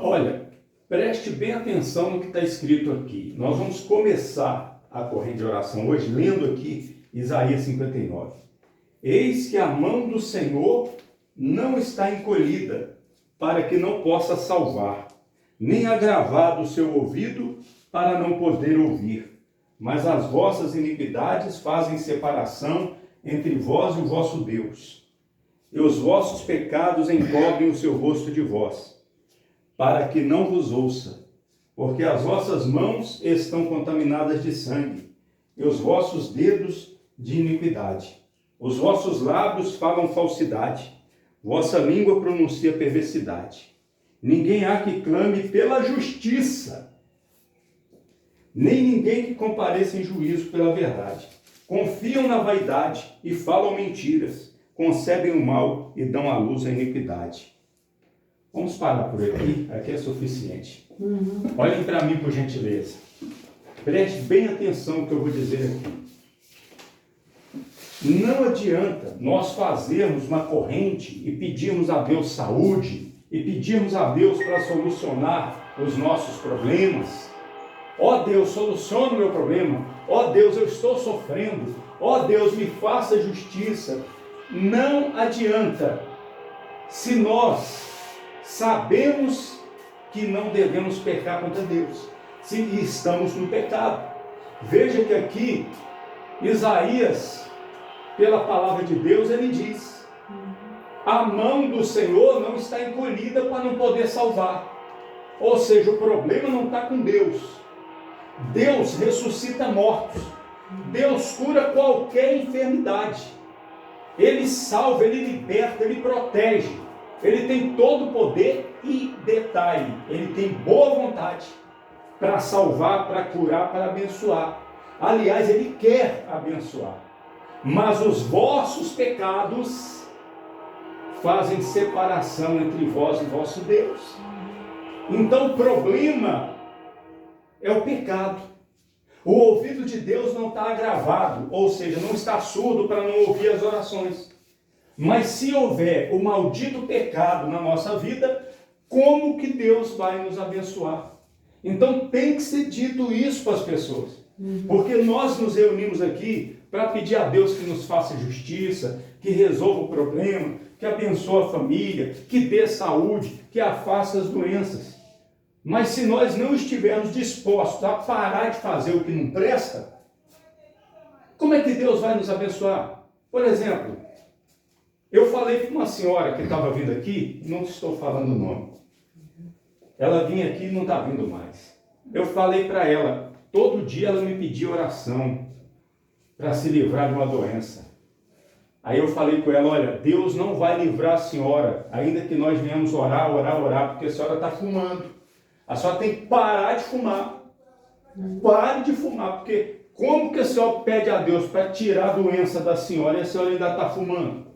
Olha, preste bem atenção no que está escrito aqui. Nós vamos começar a corrente de oração hoje lendo aqui Isaías 59. Eis que a mão do Senhor não está encolhida, para que não possa salvar, nem agravado o seu ouvido, para não poder ouvir. Mas as vossas iniquidades fazem separação entre vós e o vosso Deus. E os vossos pecados encobrem o seu rosto de vós, para que não vos ouça, porque as vossas mãos estão contaminadas de sangue, e os vossos dedos de iniquidade. Os vossos lábios falam falsidade, vossa língua pronuncia perversidade. Ninguém há que clame pela justiça, nem ninguém que compareça em juízo pela verdade. Confiam na vaidade e falam mentiras, concebem o mal e dão à luz a iniquidade. Vamos parar por aqui é suficiente. Olhem para mim, por gentileza. Preste bem atenção no que eu vou dizer aqui. Não adianta nós fazermos uma corrente e pedirmos a Deus saúde e pedirmos a Deus para solucionar os nossos problemas. Ó Deus, soluciona o meu problema. Ó Deus, eu estou sofrendo. Ó Deus, me faça justiça. Não adianta. Se nós sabemos que não devemos pecar contra Deus, se estamos no pecado. Veja que aqui, Isaías, pela palavra de Deus, ele diz: a mão do Senhor não está encolhida para não poder salvar. Ou seja, o problema não está com Deus. Deus ressuscita mortos. Deus cura qualquer enfermidade. Ele salva, ele liberta, ele protege. Ele tem todo o poder e, detalhe, ele tem boa vontade para salvar, para curar, para abençoar. Aliás, ele quer abençoar. Mas os vossos pecados fazem separação entre vós e vosso Deus. Então o problema é o pecado. O ouvido de Deus não está agravado, ou seja, não está surdo para não ouvir as orações. Mas se houver o maldito pecado na nossa vida, como que Deus vai nos abençoar? Então tem que ser dito isso para as pessoas. Porque nós nos reunimos aqui para pedir a Deus que nos faça justiça, que resolva o problema, que abençoe a família, que dê saúde, que afaste as doenças. Mas se nós não estivermos dispostos a parar de fazer o que não presta, como é que Deus vai nos abençoar? Por exemplo, eu falei para uma senhora que estava vindo aqui, não estou falando o nome. Ela vinha aqui e não está vindo mais. Eu falei para ela, todo dia ela me pedia oração para se livrar de uma doença. Aí eu falei com ela, olha, Deus não vai livrar a senhora, ainda que nós venhamos orar, porque a senhora está fumando. A senhora tem que parar de fumar. Pare de fumar, porque como que a senhora pede a Deus para tirar a doença da senhora e a senhora ainda está fumando?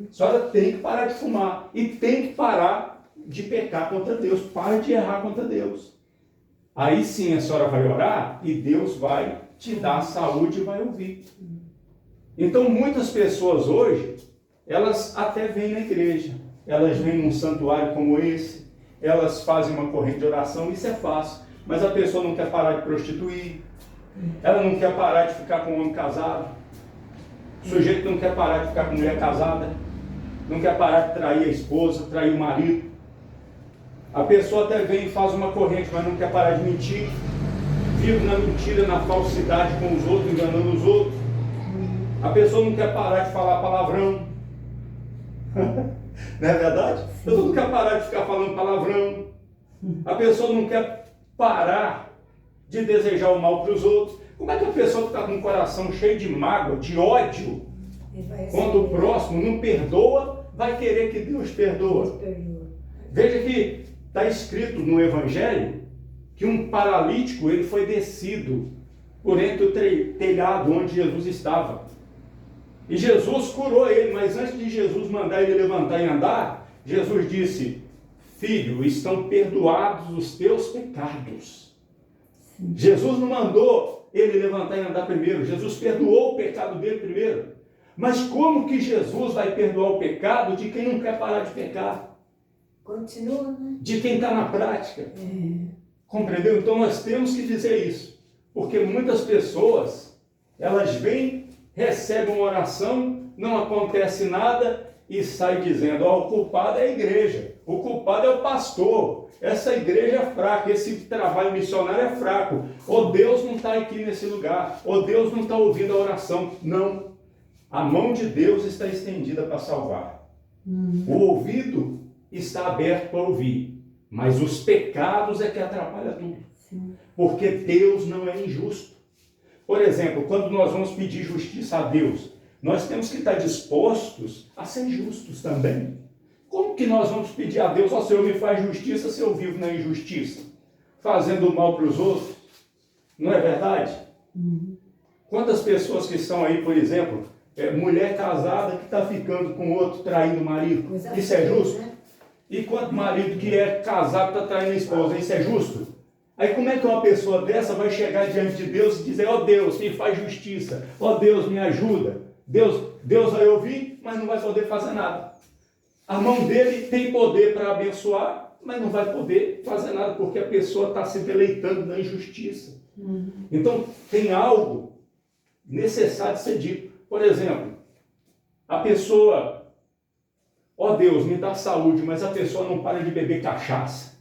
A senhora tem que parar de fumar e tem que parar de pecar contra Deus, pare de errar contra Deus. Aí sim a senhora vai orar e Deus vai te dar saúde e vai ouvir. Então muitas pessoas hoje, elas até vêm na igreja, elas vêm num santuário como esse, elas fazem uma corrente de oração, isso é fácil, mas a pessoa não quer parar de prostituir, ela não quer parar de ficar com um homem casado, o sujeito não quer parar de ficar com mulher casada, não quer parar de trair a esposa, trair o marido. A pessoa até vem e faz uma corrente, mas não quer parar de mentir, vive na mentira, na falsidade com os outros, enganando os outros. A pessoa não quer parar de falar palavrão. Não é verdade? A pessoa não quer parar de ficar falando palavrão. A pessoa não quer parar de desejar o mal para os outros. Como é que a pessoa que está com o coração cheio de mágoa, de ódio contra o próximo, não perdoa, vai querer que Deus perdoa? Veja que está escrito no Evangelho que um paralítico ele foi descido por entre o telhado onde Jesus estava. E Jesus curou ele, mas antes de Jesus mandar ele levantar e andar, Jesus disse, filho, estão perdoados os teus pecados. Sim. Jesus não mandou ele levantar e andar primeiro, Jesus perdoou o pecado dele primeiro. Mas como que Jesus vai perdoar o pecado de quem não quer parar de pecar? Continua, né? de quem está na prática. Compreendeu? Então nós temos que dizer isso. Porque muitas pessoas, elas vêm, recebem uma oração, não acontece nada e sai dizendo, ó, o culpado é a igreja, o culpado é o pastor, essa igreja é fraca, esse trabalho missionário é fraco, ou Deus não está aqui nesse lugar, ou Deus não está ouvindo a oração. Não. A mão de Deus está estendida para salvar. O ouvido está aberto para ouvir, mas os pecados é que atrapalham tudo. Sim. Porque Deus não é injusto. Por exemplo, quando nós vamos pedir justiça a Deus, nós temos que estar dispostos a ser justos também. Como que nós vamos pedir a Deus, ó Senhor, me faz justiça se eu vivo na injustiça? Fazendo mal para os outros? Não é verdade? Quantas pessoas que estão aí, por exemplo, mulher casada que está ficando com outro, traindo o marido, isso é justo? Né? E quanto marido que é casado está traindo a esposa, isso é justo? Aí como é que uma pessoa dessa vai chegar diante de Deus e dizer, ó Deus, me faz justiça, ó Deus, me ajuda? Deus vai ouvir, mas não vai poder fazer nada. A mão dele tem poder para abençoar, mas não vai poder fazer nada, porque a pessoa está se deleitando na injustiça. Então, tem algo necessário de ser dito. Por exemplo, a pessoa, ó Deus, me dá saúde, mas a pessoa não para de beber cachaça.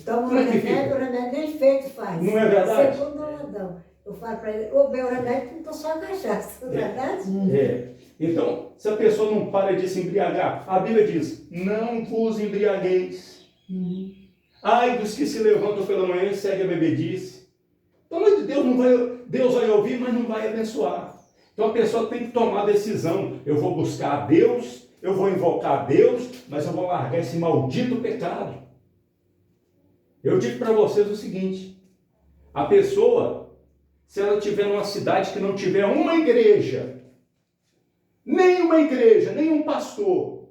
Toma Como é o que remédio, o remédio nem feito faz. Não é verdade? Segundo o Adão. Eu falo para ele, o meu remédio não estou só cachaça, não é verdade? É. Então, se a pessoa não para de se embriagar, a Bíblia diz, não vos embriagueis. Ai dos que se levantam pela manhã e seguem a bebedice. Pelo amor de Deus, Deus vai ouvir, mas não vai abençoar. Então a pessoa tem que tomar a decisão. Eu vou buscar a Deus, eu vou invocar a Deus, mas eu vou largar esse maldito pecado. Eu digo para vocês o seguinte, a pessoa, se ela estiver numa cidade que não tiver uma igreja, nem um pastor,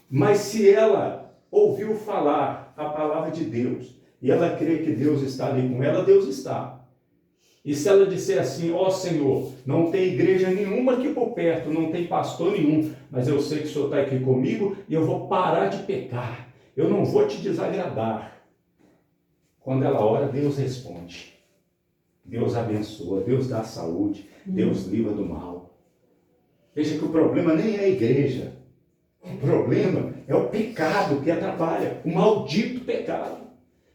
mas se ela ouviu falar a palavra de Deus, e ela crê que Deus está ali com ela, Deus está. E se ela disser assim, ó Senhor, não tem igreja nenhuma aqui por perto, não tem pastor nenhum, mas eu sei que o Senhor está aqui comigo e eu vou parar de pecar, eu não vou te desagradar. Quando ela ora, Deus responde. Deus abençoa, Deus dá saúde, Deus livra do mal. Veja que o problema nem é a igreja. O problema é o pecado que atrapalha, o maldito pecado.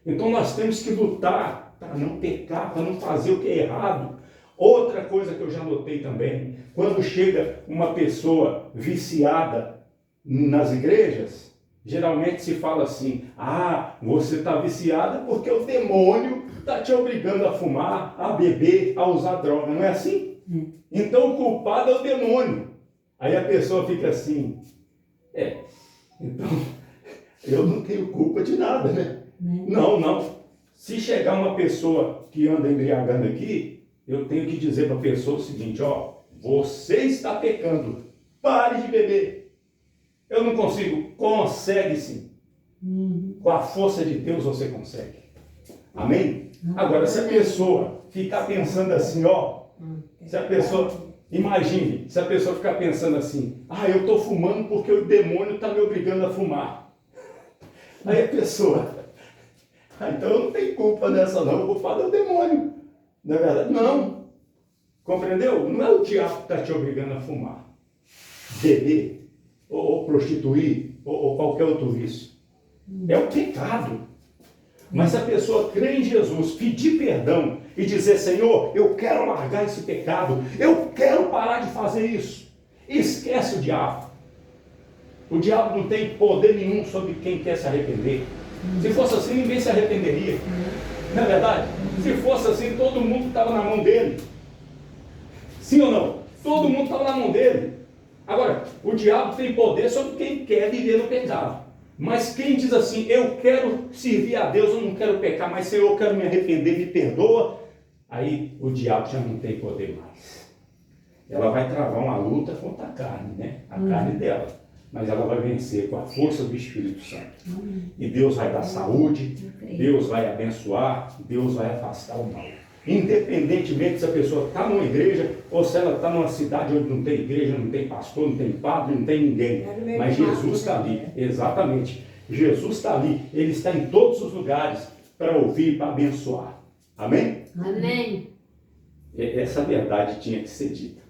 Então nós temos que lutar para não pecar, para não fazer o que é errado. Outra coisa que eu já notei também, quando chega uma pessoa viciada nas igrejas, geralmente se fala assim, você está viciada porque o demônio está te obrigando a fumar, a beber, a usar droga, não é assim? Então o culpado é o demônio. Aí a pessoa fica assim, então eu não tenho culpa de nada, né? Não. Se chegar uma pessoa que anda embriagando aqui, eu tenho que dizer para a pessoa o seguinte, você está pecando, pare de beber. Eu não consigo. Consegue sim. Com a força de Deus você consegue. Amém? Agora, se a pessoa ficar pensando assim, se a pessoa, imagine, se a pessoa ficar pensando assim, eu estou fumando porque o demônio está me obrigando a fumar. Aí a pessoa, então eu não tenho culpa nessa não, o culpado é o demônio. Não é verdade? Não. Compreendeu? Não é o diabo que está te obrigando a fumar, beber, ou prostituir, ou qualquer outro vício. É o pecado. Mas se a pessoa crê em Jesus, pedir perdão e dizer, Senhor, eu quero largar esse pecado, eu quero parar de fazer isso, esquece o diabo. O diabo não tem poder nenhum sobre quem quer se arrepender. Se fosse assim, ninguém se arrependeria. Não é verdade? Se fosse assim, todo mundo estava na mão dele. Sim ou não? Todo mundo estava na mão dele. Agora, o diabo tem poder sobre quem quer viver no pecado. Mas quem diz assim, eu quero servir a Deus, eu não quero pecar, mas Senhor, eu quero me arrepender, me perdoa. Aí o diabo já não tem poder mais. Ela vai travar uma luta contra a carne, né? A carne dela. Mas ela vai vencer com a força do Espírito Santo. E Deus vai dar saúde, Deus vai abençoar, Deus vai afastar o mal. Independentemente se a pessoa está numa igreja ou se ela está numa cidade onde não tem igreja, não tem pastor, não tem padre, não tem ninguém. Mas Jesus está ali, exatamente. Jesus está ali, Ele está em todos os lugares para ouvir, para abençoar. Amém? Amém. Essa verdade tinha que ser dita.